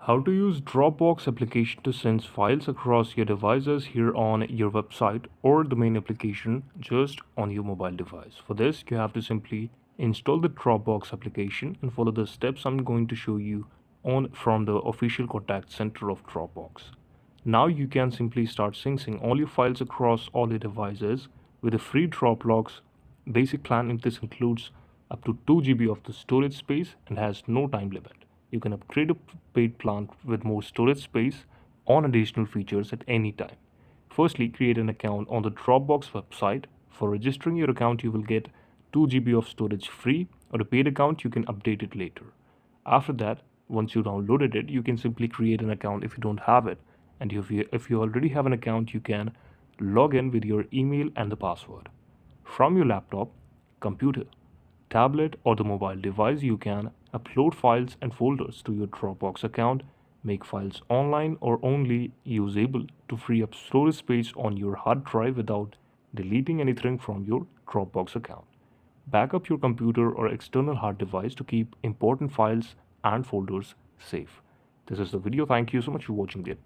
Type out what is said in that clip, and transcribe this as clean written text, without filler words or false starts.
How to use Dropbox application to send files across your devices here on your website or the main application just on your mobile device. For this, you have to simply install the Dropbox application and follow the steps I'm going to show you on from the official contact center of Dropbox. Now you can simply start syncing all your files across all your devices with a free Dropbox basic plan. If this includes up to 2 GB of the storage space and has no time limit. You can upgrade a paid plan with more storage space on additional features at any time. Firstly, create an account on the Dropbox website. For registering your account, you will get 2 GB of storage free, or a paid account, you can update it later. After that, once you downloaded it, you can simply create an account if you don't have it. And if you already have an account, you can log in with your email and the password. From your laptop, computer, tablet, or the mobile device, you can upload files and folders to your Dropbox account, make files online or only usable to free up storage space on your hard drive without deleting anything from your Dropbox account. Back up your computer or external hard device to keep important files and folders safe. This is the video. Thank you so much for watching it.